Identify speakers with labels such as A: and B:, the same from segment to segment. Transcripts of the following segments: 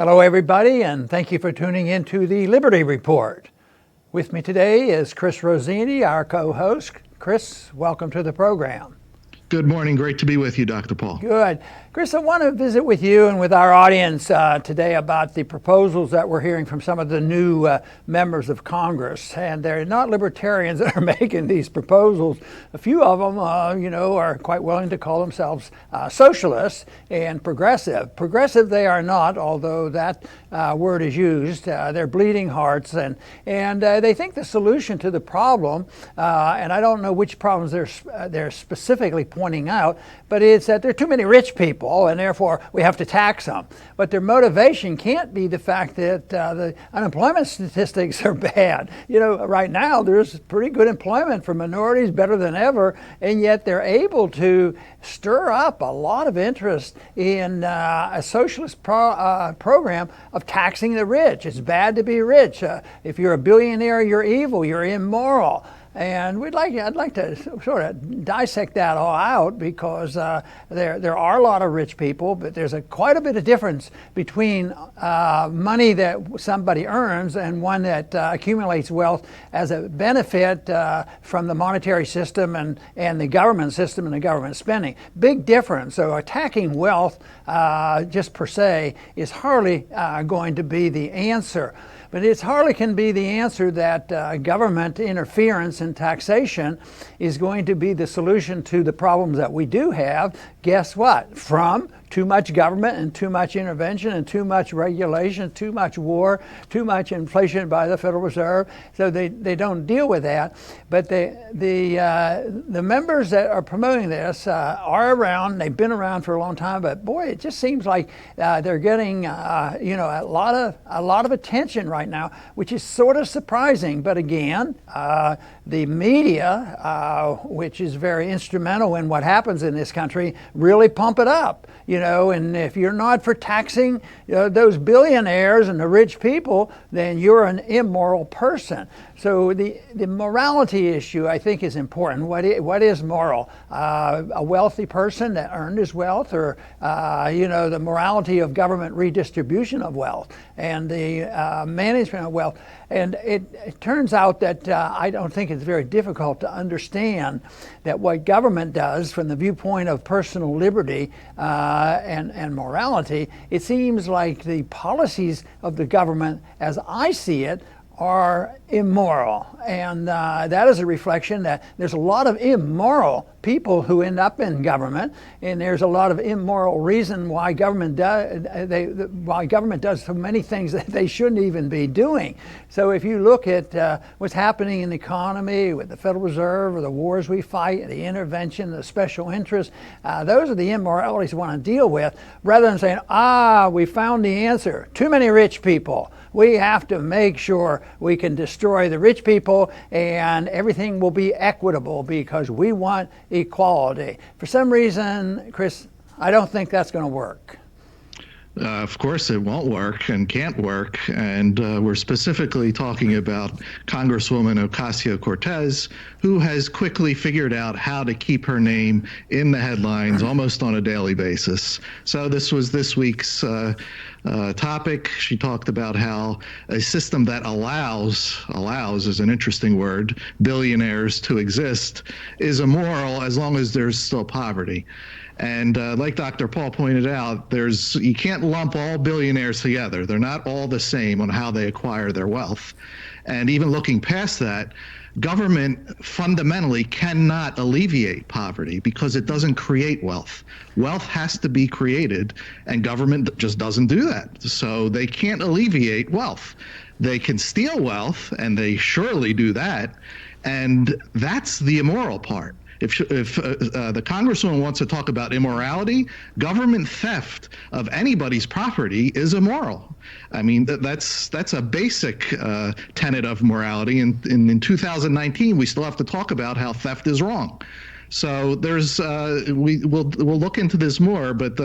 A: Hello, everybody, and thank you for tuning in to the Liberty Report. With me today is Chris Rossini, our co-host. Chris, welcome to the program.
B: Good morning. Great to be with you, Dr. Paul.
A: Good. Chris, I want to visit with you and with our audience today about the proposals that we're hearing from some of the new members of Congress. And they're not libertarians that are making these proposals. A few of them, are quite willing to call themselves socialists and progressive. Progressive they are not, although that word is used. They're bleeding hearts, and they think the solution to the problem, and I don't know which problems they're specifically pointing out, but it's that there are too many rich people, and therefore we have to tax them. But their motivation can't be the fact that the unemployment statistics are bad. Right now there's pretty good employment for minorities, better than ever, and yet they're able to stir up a lot of interest in a socialist program of taxing the rich. It's bad to be rich. If you're a billionaire, you're evil, you're immoral. And I'd like to sort of dissect that all out, because there are a lot of rich people, but there's quite a bit of difference between money that somebody earns and one that accumulates wealth as a benefit from the monetary system and the government system and the government spending. Big difference. So attacking wealth just per se is hardly going to be the answer. But it hardly can be the answer that government interference and taxation is going to be the solution to the problems that we do have. Guess what? From too much government and too much intervention and too much regulation, too much war, too much inflation by the Federal Reserve. So they don't deal with that. But the members that are promoting this are around. They've been around for a long time. But boy, it just seems like they're getting a lot of attention right now, which is sort of surprising. But again, the media, which is very instrumental in what happens in this country, really pump it up. And if you're not for taxing those billionaires and the rich people, then you're an immoral person. So the morality issue, I think, is important. What is moral? A wealthy person that earned his wealth, or the morality of government redistribution of wealth and the management of wealth. And it turns out that I don't think it's very difficult to understand that what government does from the viewpoint of personal liberty and morality, it seems like the policies of the government, as I see it, are immoral. And that is a reflection that there's a lot of immoral people who end up in government, and there's a lot of immoral reason why government does so many things that they shouldn't even be doing. So if you look at what's happening in the economy with the Federal Reserve, or the wars we fight, the intervention, the special interests, those are the immoralities we want to deal with, rather than saying, we found the answer. Too many rich people. We have to make sure we can destroy the rich people and everything will be equitable because we want equality. For some reason, Chris, I don't think that's going to work.
B: Of course it won't work and can't work, and we're specifically talking about Congresswoman Ocasio-Cortez, who has quickly figured out how to keep her name in the headlines almost on a daily basis. So this was this week's topic. She talked about how a system that allows is an interesting word, billionaires to exist, is immoral as long as there's still poverty. And like Dr. Paul pointed out, you can't lump all billionaires together. They're not all the same on how they acquire their wealth. And even looking past that, government fundamentally cannot alleviate poverty because it doesn't create wealth. Wealth has to be created, and government just doesn't do that. So they can't alleviate wealth. They can steal wealth, and they surely do that, and that's the immoral part. If the Congresswoman wants to talk about immorality, government theft of anybody's property is immoral. I mean, that's a basic tenet of morality. And in 2019, we still have to talk about how theft is wrong. So we'll look into this more, but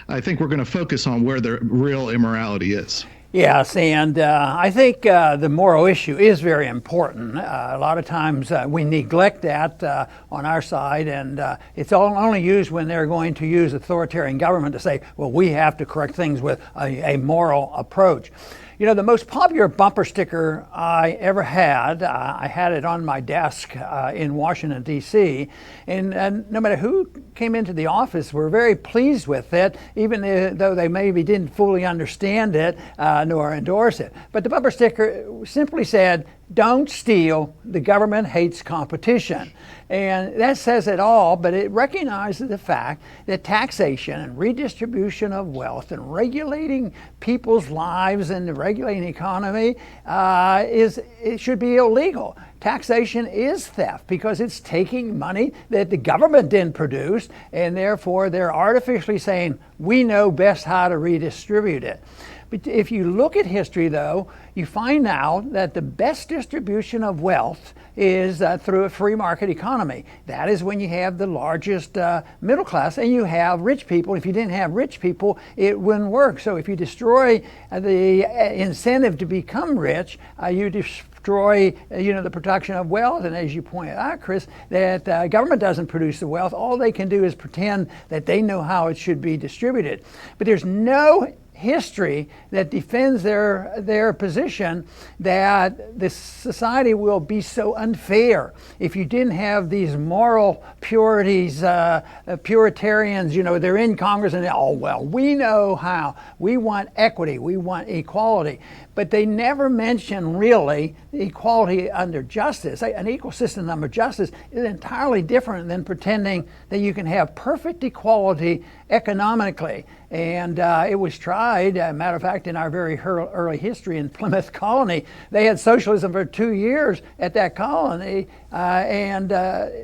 B: I think we're going to focus on where the real immorality is.
A: Yes, and I think the moral issue is very important. A lot of times we neglect that on our side, and it's only used when they're going to use authoritarian government to say, well, we have to correct things with a moral approach. You know, the most popular bumper sticker I ever had, I had it on my desk in Washington, D.C., and no matter who came into the office were very pleased with it, even though they maybe didn't fully understand it nor endorse it. But the bumper sticker simply said, "Don't steal, the government hates competition." And that says it all, but it recognizes the fact that taxation and redistribution of wealth and regulating people's lives and the regulating the economy it should be illegal. Taxation is theft because it's taking money that the government didn't produce, and therefore they're artificially saying, we know best how to redistribute it. But if you look at history, though, you find out that the best distribution of wealth is through a free market economy. That is when you have the largest middle class and you have rich people. If you didn't have rich people, it wouldn't work. So if you destroy the incentive to become rich, you destroy the production of wealth. And as you pointed out, Chris, that government doesn't produce the wealth. All they can do is pretend that they know how it should be distributed. But there's no history that defends their position that this society will be so unfair if you didn't have these moral purities, Puritarians, they're in Congress and we know how. We want equity, we want equality. But they never mention really equality under justice. An equal system under justice is entirely different than pretending that you can have perfect equality economically. And it was tried, matter of fact, in our very early history in Plymouth Colony. They had socialism for 2 years at that colony, and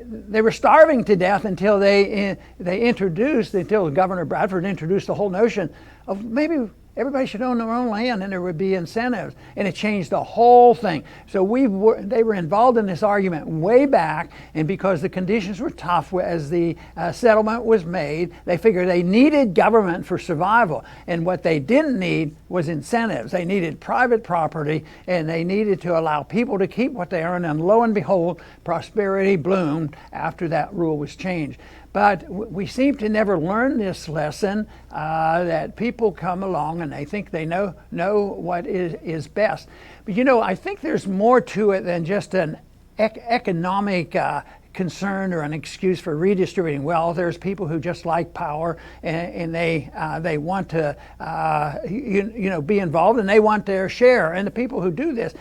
A: they were starving to death until until Governor Bradford introduced the whole notion of maybe everybody should own their own land and there would be incentives, and it changed the whole thing. So they were involved in this argument way back, and because the conditions were tough as the settlement was made, they figured they needed government for survival, and what they didn't need was incentives. They needed private property, and they needed to allow people to keep what they earned, and lo and behold, prosperity bloomed after that rule was changed. But we seem to never learn this lesson, that people come along and they think they know what is best. But I think there's more to it than just an economic concern or an excuse for redistributing wealth. There's people who just like power, and they want to be involved, and they want their share. And the people who do this,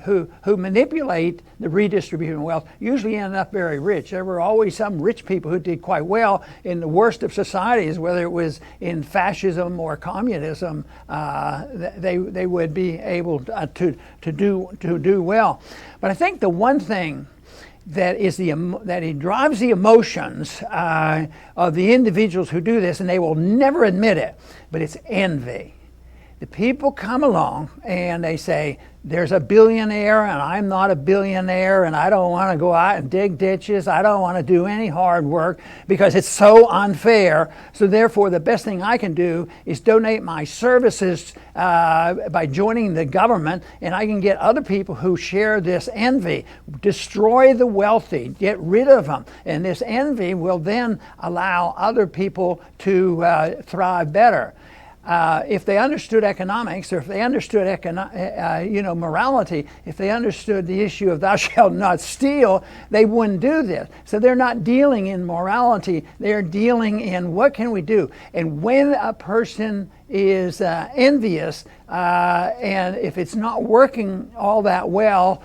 A: who manipulate the redistribution of wealth, usually end up very rich. There were always some rich people who did quite well in the worst of societies, whether it was in fascism or communism. They would be able to do well. But I think the one thing that it drives the emotions of the individuals who do this, and they will never admit it, but it's envy. The people come along and they say, there's a billionaire and I'm not a billionaire, and I don't want to go out and dig ditches. I don't want to do any hard work because it's so unfair. So therefore, the best thing I can do is donate my services by joining the government, and I can get other people who share this envy. Destroy the wealthy, get rid of them. And this envy will then allow other people to thrive better. If they understood economics, or if they understood morality, if they understood the issue of thou shalt not steal, they wouldn't do this. So they're not dealing in morality, they're dealing in what can we do. And when a person is envious, and if it's not working all that well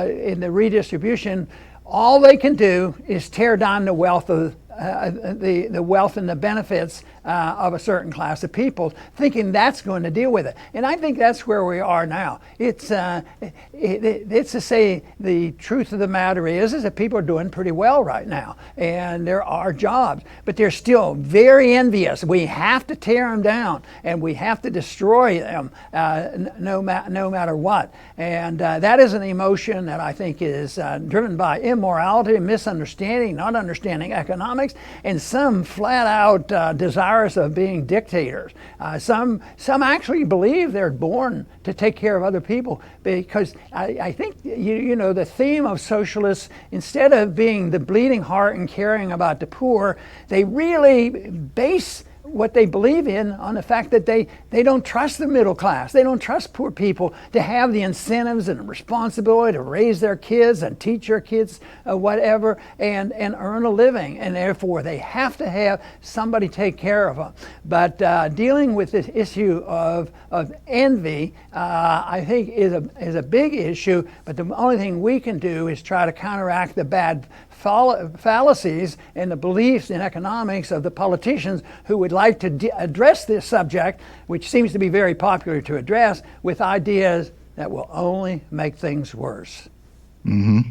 A: in the redistribution, all they can do is tear down the wealth of the wealth and the benefits of a certain class of people, thinking that's going to deal with it. And I think that's where we are now. It's to say the truth of the matter is that people are doing pretty well right now, and there are jobs, but they're still very envious. We have to tear them down, and we have to destroy them no matter what. And that is an emotion that I think is driven by immorality, misunderstanding, not understanding economics, and some flat-out desire desirous of being dictators. Some actually believe they're born to take care of other people, because I think you know the theme of socialists, instead of being the bleeding heart and caring about the poor, they really base what they believe in on the fact that they don't trust the middle class. They don't trust poor people to have the incentives and responsibility to raise their kids and teach their kids whatever and earn a living. And therefore they have to have somebody take care of them. But dealing with this issue of envy, I think is a big issue. But the only thing we can do is try to counteract the bad fallacies and the beliefs in economics of the politicians who would like to address this subject, which seems to be very popular to address, with ideas that will only make things worse.
B: Mm-hmm.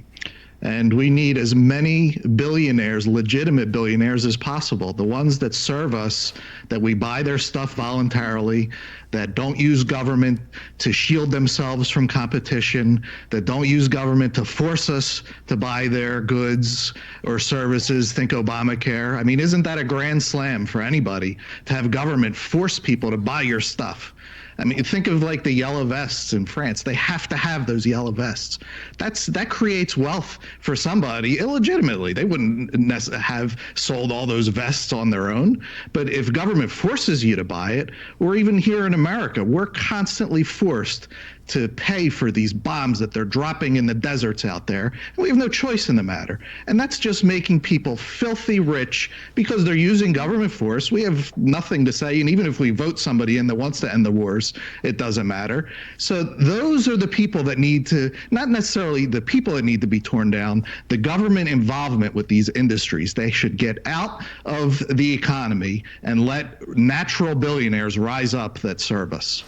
B: And we need as many billionaires, legitimate billionaires, as possible. The ones that serve us, that we buy their stuff voluntarily, that don't use government to shield themselves from competition, that don't use government to force us to buy their goods or services. Think Obamacare. I mean, isn't that a grand slam for anybody to have government force people to buy your stuff? I mean, think of like the yellow vests in France. They have to have those yellow vests. That creates wealth for somebody illegitimately. They wouldn't have sold all those vests on their own. But if government forces you to buy it, or even here in America, we're constantly forced to pay for these bombs that they're dropping in the deserts out there. And we have no choice in the matter. And that's just making people filthy rich because they're using government force. We have nothing to say. And even if we vote somebody in that wants to end the wars, it doesn't matter. So those are the people that need to, not necessarily the people that need to be torn down, the government involvement with these industries. They should get out of the economy and let natural billionaires rise up that serve us.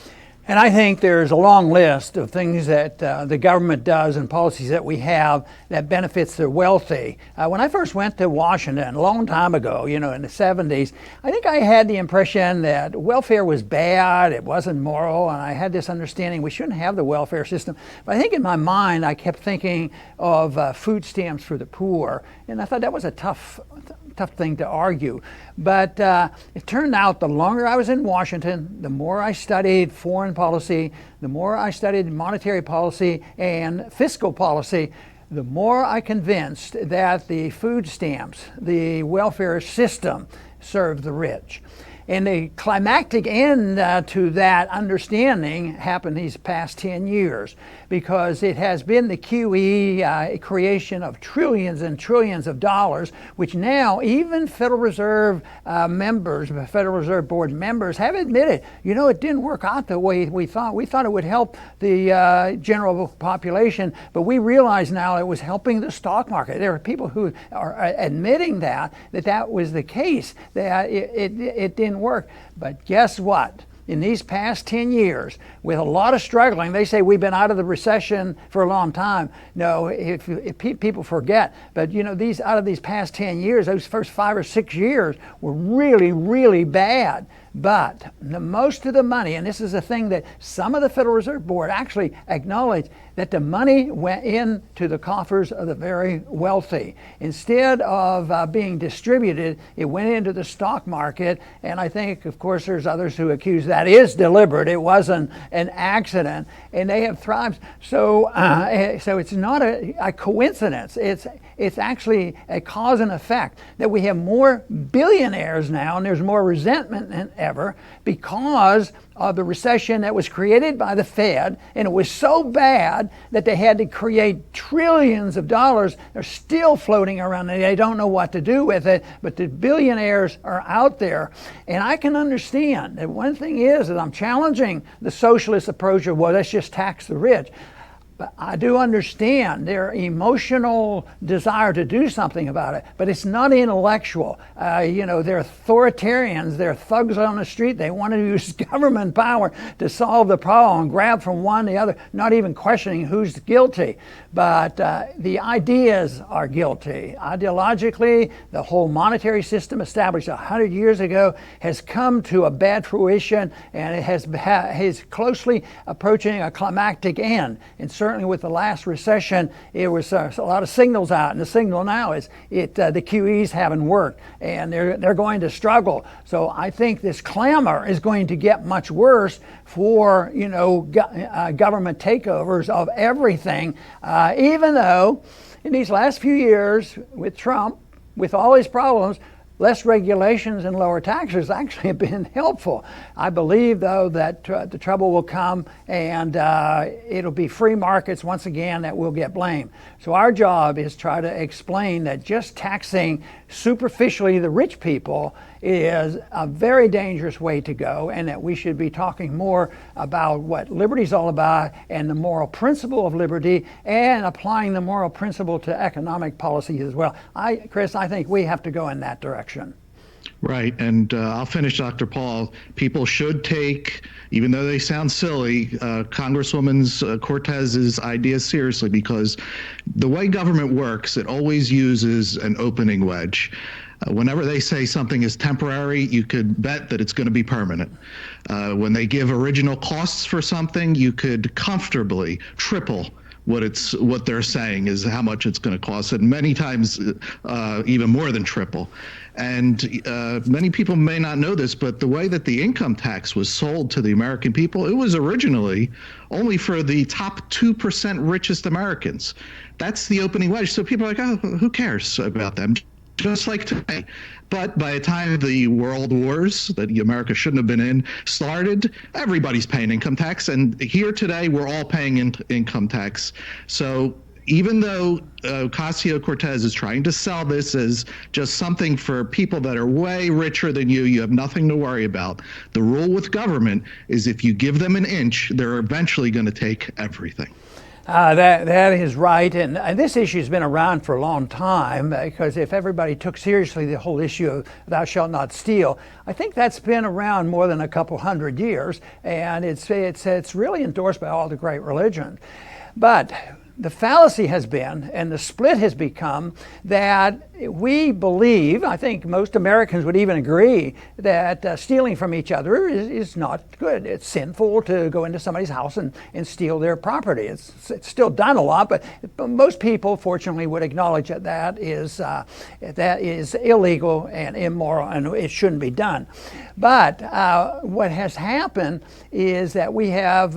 A: And I think there's a long list of things that the government does and policies that we have that benefits the wealthy. When I first went to Washington a long time ago, in the 70s, I think I had the impression that welfare was bad, it wasn't moral, and I had this understanding we shouldn't have the welfare system. But I think in my mind I kept thinking of food stamps for the poor, and I thought that was a tough thing to argue. But it turned out the longer I was in Washington, the more I studied foreign policy, the more I studied monetary policy and fiscal policy, the more I convinced that the food stamps, the welfare system, served the rich. And the climactic end to that understanding happened these past 10 years, because it has been the QE creation of trillions and trillions of dollars, which now even Federal Reserve members, Federal Reserve Board members have admitted, it didn't work out the way we thought. We thought it would help the general population, but we realize now it was helping the stock market. There are people who are admitting that was the case, that it didn't work. But guess what? In these past 10 years, with a lot of struggling, they say we've been out of the recession for a long time. No, if people forget, but out of these past 10 years, those first 5 or 6 years were really, really bad. But most of the money, and this is a thing that some of the Federal Reserve Board actually acknowledged, that the money went into the coffers of the very wealthy. Instead of being distributed, it went into the stock market. And I think, of course, there's others who accuse that is deliberate. It wasn't an accident, and they have thrived. So it's not a coincidence. It's actually a cause and effect that we have more billionaires now, and there's more resentment than ever because of the recession that was created by the Fed, and it was so bad that they had to create trillions of dollars. They're still floating around, and they don't know what to do with it, but the billionaires are out there. And I can understand that one thing is that I'm challenging the socialist approach of, well, let's just tax the rich. But I do understand their emotional desire to do something about it, but it's not intellectual. They're authoritarians, they're thugs on the street. They want to use government power to solve the problem and grab from one to the other, not even questioning who's guilty. But the ideas are guilty. Ideologically, the whole monetary system established 100 years ago has come to a bad fruition, and it is closely approaching a climactic end. In certain certainly with the last recession, it was a lot of signals out, and the signal now is the QEs haven't worked, and they're going to struggle. So I think this clamor is going to get much worse for government takeovers of everything, even though in these last few years with Trump, with all his problems, less regulations and lower taxes actually have been helpful. I believe, though, that the trouble will come, and it'll be free markets once again that will get blamed. So our job is try to explain that just taxing superficially the rich people is a very dangerous way to go, and that we should be talking more about what liberty is all about and the moral principle of liberty, and applying the moral principle to economic policies as well. Chris, I think we have to go in that direction.
B: Right, and I'll finish, Dr. Paul. People should take, even though they sound silly, Congresswoman Cortez's ideas seriously, because the way government works, it always uses an opening wedge. Whenever they say something is temporary, you could bet that it's going to be permanent. When they give original costs for something, you could comfortably triple what they're saying is how much it's going to cost, and many times even more than triple. And many people may not know this, but the way that the income tax was sold to the American people, it was originally only for the top 2% richest Americans. That's the opening wedge. So people are like, oh, who cares about them? Just like today. But by the time the world wars that America shouldn't have been in started, everybody's paying income tax. And here today, we're all paying income tax. So even though Ocasio-Cortez is trying to sell this as just something for people that are way richer than you have nothing to worry about. The rule with government is if you give them an inch, they're eventually going to take everything.
A: That is right, and this issue has been around for a long time, because if everybody took seriously the whole issue of thou shalt not steal, I think that's been around more than a couple hundred years, and it's really endorsed by all the great religions. But the fallacy has been, and the split has become, that we believe, I think most Americans would even agree, that stealing from each other is not good. It's sinful to go into somebody's house and steal their property. It's still done a lot, but most people, fortunately, would acknowledge that that is illegal and immoral, and it shouldn't be done. But what has happened is that we have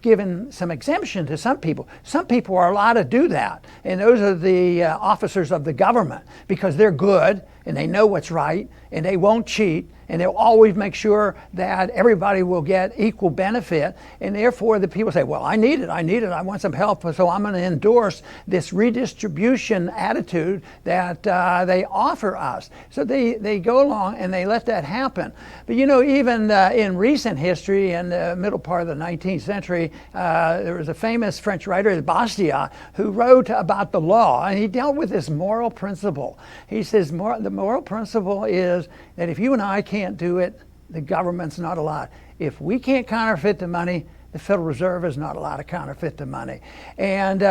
A: given some exemption to some people. Some people are allowed to do that, and those are the officers of the government, because they're good and they know what's right and they won't cheat, and they'll always make sure that everybody will get equal benefit. And therefore the people say, well, I need it, I want some help, so I'm going to endorse this redistribution attitude that they offer us. So they go along and they let that happen. But even in recent history, in the middle part of the 19th century, there was a famous French writer, Bastiat, who wrote about the law, and he dealt with this moral principle. He says the moral principle is that if you and I can't do it, the government's not allowed. If we can't counterfeit the money, the Federal Reserve is not allowed to counterfeit the money. And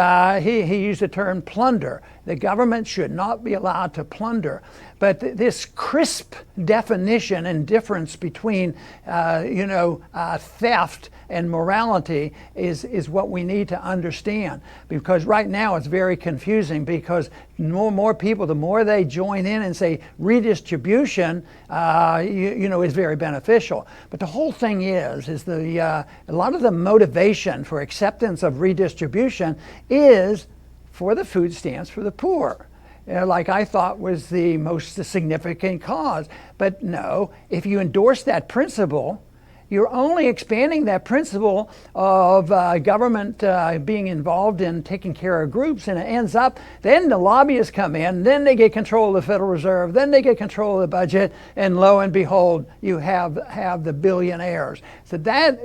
A: he used the term plunder. The government should not be allowed to plunder. But this crisp definition and difference between theft and morality is what we need to understand. Because right now it's very confusing, because more people, the more they join in and say redistribution, is very beneficial. But the whole thing is a lot of the motivation for acceptance of redistribution is for the food stamps for the poor. Like I thought was the most significant cause. But no, if you endorse that principle, you're only expanding that principle of government being involved in taking care of groups, and it ends up, then the lobbyists come in, then they get control of the Federal Reserve, then they get control of the budget, and lo and behold, you have the billionaires. So that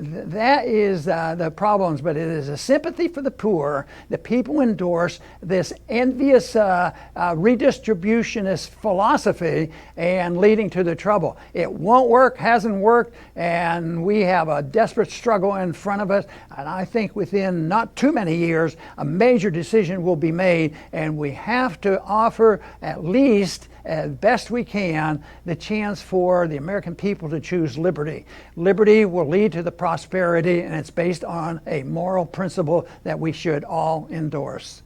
A: is the problems, but it is a sympathy for the poor that people endorse this envious redistributionist philosophy, and leading to the trouble. It won't work, hasn't worked, and and we have a desperate struggle in front of us. And I think within not too many years, a major decision will be made, and we have to offer, at least as best we can, the chance for the American people to choose liberty. Liberty will lead to the prosperity, and it's based on a moral principle that we should all endorse.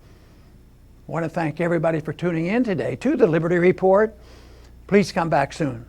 A: I want to thank everybody for tuning in today to the Liberty Report. Please come back soon.